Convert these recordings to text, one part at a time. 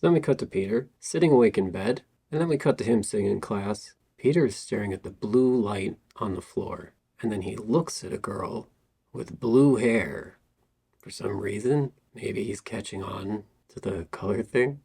then we cut to Peter, sitting awake in bed, and then we cut to him sitting in class. Peter is staring at the blue light on the floor, and then he looks at a girl with blue hair. For some reason, maybe he's catching on to the color thing.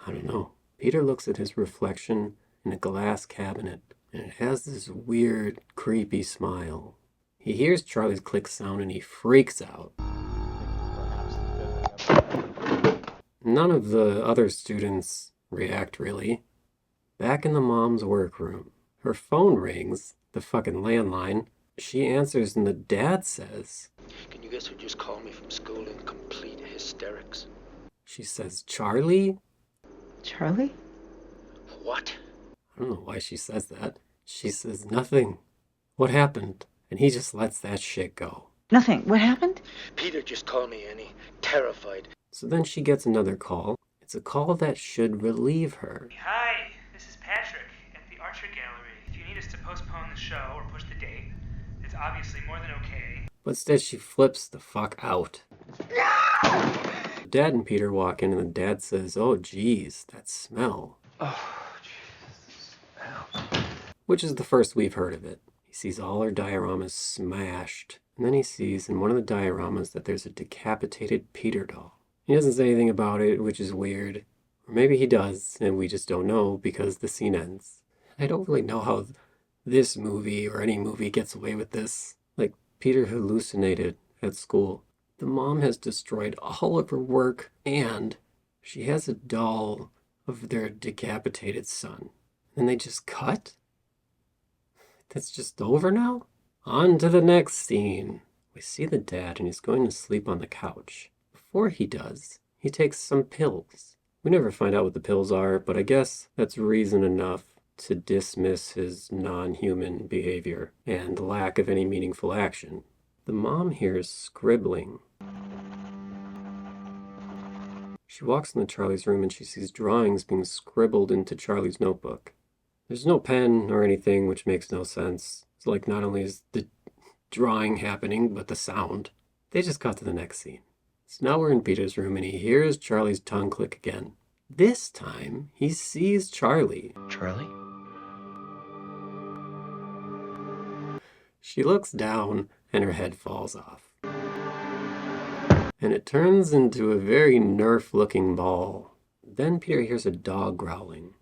I don't know. Peter looks at his reflection in a glass cabinet, and it has this weird, creepy smile. He hears Charlie's click sound and he freaks out. None of the other students react, really. Back in the mom's workroom, her phone rings, the fucking landline. She answers and the dad says, "Can you guess who just called me from school in complete hysterics?" She says, "Charlie?" Charlie? What? I don't know why she says that. She says, "Nothing. What happened?" And he just lets that shit go. Nothing. What happened? Peter just called me, Annie. Terrified. So then she gets another call. It's a call that should relieve her. Hi, this is Patrick at the Archer Gallery. If you need us to postpone the show or push the date, it's obviously more than okay. But instead she flips the fuck out. Dad and Peter walk in and the dad says, "Oh geez, that smell." Oh, Jesus. Smell. Which is the first we've heard of it. He sees all her dioramas smashed. And then he sees in one of the dioramas that there's a decapitated Peter doll. He doesn't say anything about it, which is weird. Or maybe he does, and we just don't know because the scene ends. I don't really know how this movie or any movie gets away with this. Like, Peter hallucinated at school. The mom has destroyed all of her work, and she has a doll of their decapitated son. And they just cut? That's just over now? On to the next scene. We see the dad and he's going to sleep on the couch. Before he does, he takes some pills. We never find out what the pills are, but I guess that's reason enough to dismiss his non-human behavior and lack of any meaningful action. The mom hears scribbling. She walks into Charlie's room and she sees drawings being scribbled into Charlie's notebook. There's no pen or anything, which makes no sense. It's like not only is the drawing happening, but the sound. They just cut to the next scene. So now we're in Peter's room and he hears Charlie's tongue click again. This time, he sees Charlie. Charlie? She looks down and her head falls off. And it turns into a very Nerf-looking ball. Then Peter hears a dog growling.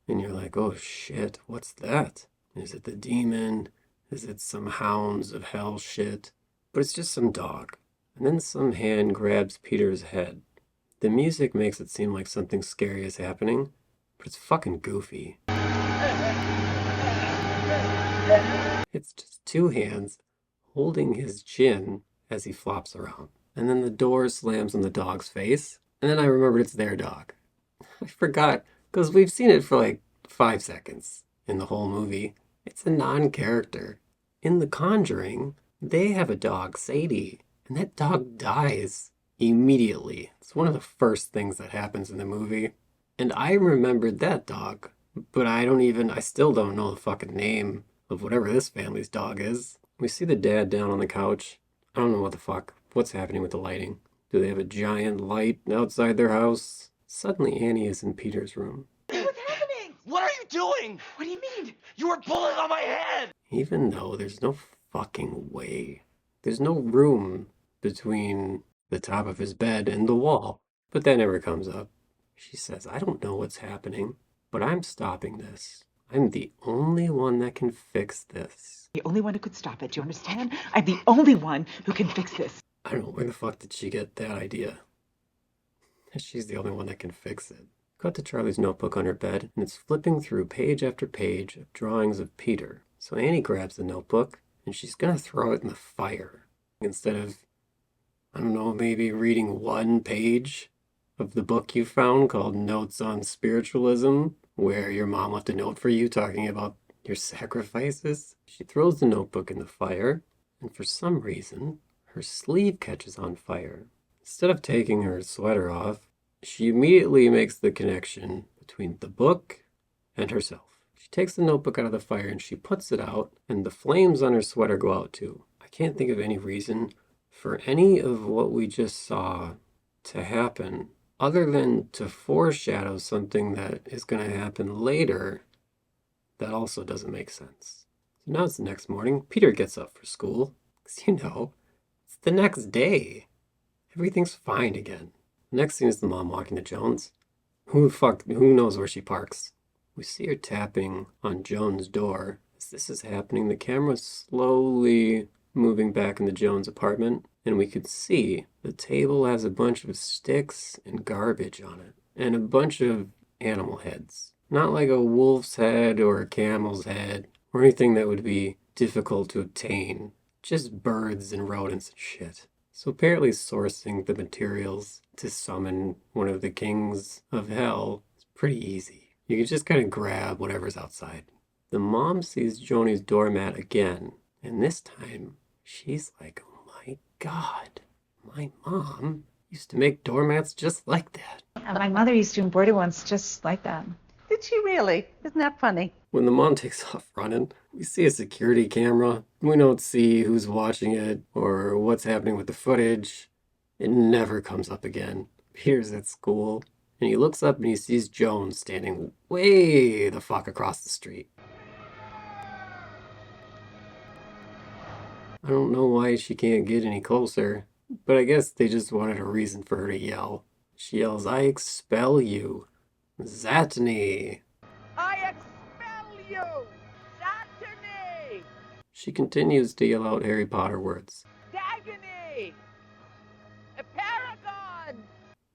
And you're like, oh shit, what's that? Is it the demon? Is it some hounds of hell shit? But it's just some dog. And then some hand grabs Peter's head. The music makes it seem like something scary is happening, but it's fucking goofy. It's just two hands holding his chin as he flops around. And then the door slams on the dog's face. And then I remembered it's their dog. I forgot, because we've seen it for like 5 seconds in the whole movie. It's a non-character. In The Conjuring, they have a dog, Sadie, and that dog dies immediately. It's one of the first things that happens in the movie. And I remembered that dog, but I still don't know the fucking name of whatever this family's dog is. We see the dad down on the couch. I don't know what's happening with the lighting. Do they have a giant light outside their house? Suddenly Annie is in Peter's room. What's happening? What are you doing? What do you mean? You were pulling on my head! Even though there's no fucking way. There's no room between the top of his bed and the wall. But that never comes up. She says, I don't know what's happening, but I'm stopping this. I'm the only one that can fix this. The only one who could stop it, do you understand? I'm the only one who can fix this. I don't know where the fuck did she get that idea. She's the only one that can fix it. Cut to Charlie's notebook on her bed, and it's flipping through page after page of drawings of Peter. So Annie grabs the notebook, and she's gonna throw it in the fire. Instead of, I don't know, maybe reading one page of the book you found called Notes on Spiritualism, where your mom left a note for you talking about your sacrifices. She throws the notebook in the fire, and for some reason, her sleeve catches on fire. Instead of taking her sweater off, she immediately makes the connection between the book and herself. She takes the notebook out of the fire and she puts it out, and the flames on her sweater go out too. I can't think of any reason for any of what we just saw to happen other than to foreshadow something that is going to happen later. That also doesn't make sense. So now it's the next morning. Peter gets up for school. Because, it's the next day. Everything's fine again. The next thing is the mom walking to Joan's. Who knows where she parks? We see her tapping on Joan's door. As this is happening, the camera's slowly moving back into Joan's apartment, and we could see the table has a bunch of sticks and garbage on it, and a bunch of animal heads. Not like a wolf's head or a camel's head, or anything that would be difficult to obtain. Just birds and rodents and shit. So apparently sourcing the materials to summon one of the kings of hell is pretty easy. You can just kind of grab whatever's outside. The mom sees Joni's doormat again, and this time she's like, oh my god, my mom used to make doormats just like that. My mother used to embroider ones just like that. Did she really? Isn't that funny? When the mom takes off running, we see a security camera. We don't see who's watching it or what's happening with the footage. It never comes up again. Peter's at school, and he looks up and he sees Joan standing way the fuck across the street. I don't know why she can't get any closer, but I guess they just wanted a reason for her to yell. She yells, "I expel you, Zatany!" I expel you! Zatany! She continues to yell out Harry Potter words. Dagony! A paragon!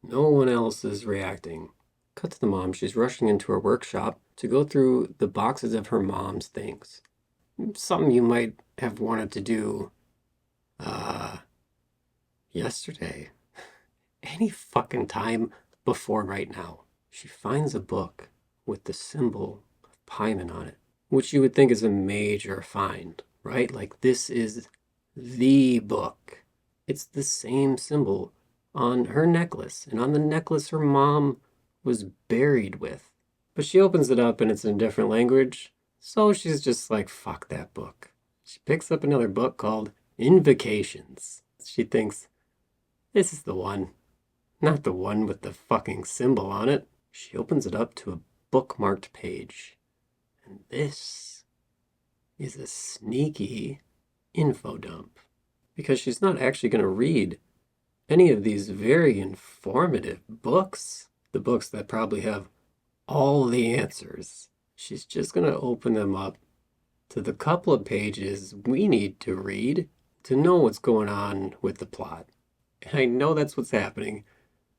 No one else is reacting. Cut to the mom. She's rushing into her workshop to go through the boxes of her mom's things. Something you might have wanted to do, yesterday. Any fucking time before right now. She finds a book with the symbol of Paimon on it, which you would think is a major find, right? Like, this is the book. It's the same symbol on her necklace, and on the necklace her mom was buried with. But she opens it up and it's in a different language, so she's just like, fuck that book. She picks up another book called Invocations. She thinks, this is the one. Not the one with the fucking symbol on it. She opens it up to a bookmarked page. And this is a sneaky info dump. Because she's not actually going to read any of these very informative books. The books that probably have all the answers. She's just going to open them up to the couple of pages we need to read to know what's going on with the plot. And I know that's what's happening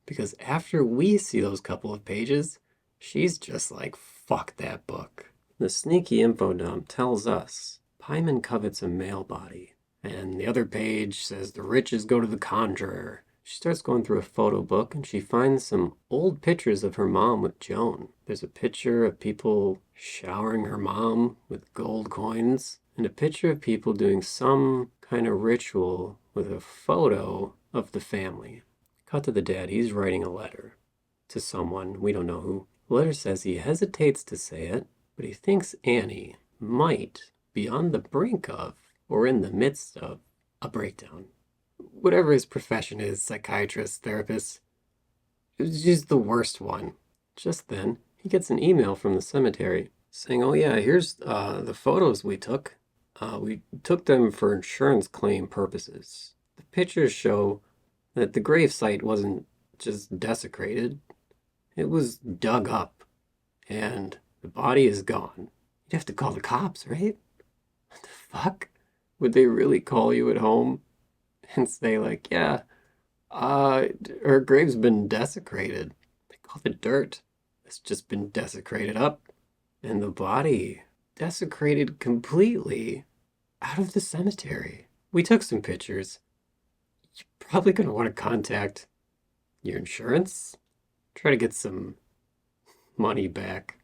because after we see those couple of pages, she's just like, fuck that book. The sneaky info dump tells us Paimon covets a male body. And the other page says the riches go to the conjurer. She starts going through a photo book and she finds some old pictures of her mom with Joan. There's a picture of people showering her mom with gold coins and a picture of people doing some kind of ritual with a photo of the family. Cut to the dad. He's writing a letter to someone. We don't know who. The letter says he hesitates to say it, but he thinks Annie might be on the brink of or in the midst of a breakdown. Whatever his profession is, psychiatrist, therapist, she's the worst one. Just then, he gets an email from the cemetery saying, oh yeah, here's the photos we took. We took them for insurance claim purposes. The pictures show that the gravesite wasn't just desecrated. It was dug up, and the body is gone. You'd have to call the cops, right? What the fuck? Would they really call you at home and say like, yeah, her grave's been desecrated? They call the dirt. It's just been desecrated up. And the body desecrated completely out of the cemetery. We took some pictures. You're probably going to want to contact your insurance. Try to get some money back.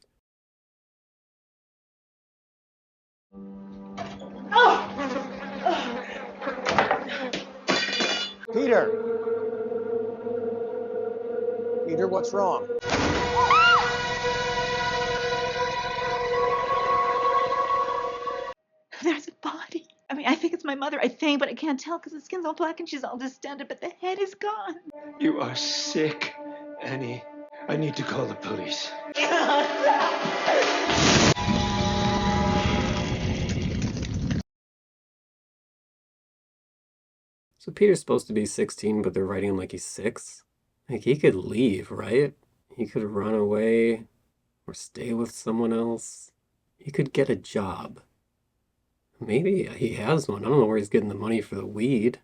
Peter! Peter, what's wrong? There's a body. I mean, I think it's my mother, I think, but I can't tell because the skin's all black and she's all distended, but the head is gone. You are sick, Annie. I need to call the police. So Peter's supposed to be 16, but they're writing him like he's 6? Like, he could leave, right? He could run away or stay with someone else. He could get a job. Maybe he has one. I don't know where he's getting the money for the weed.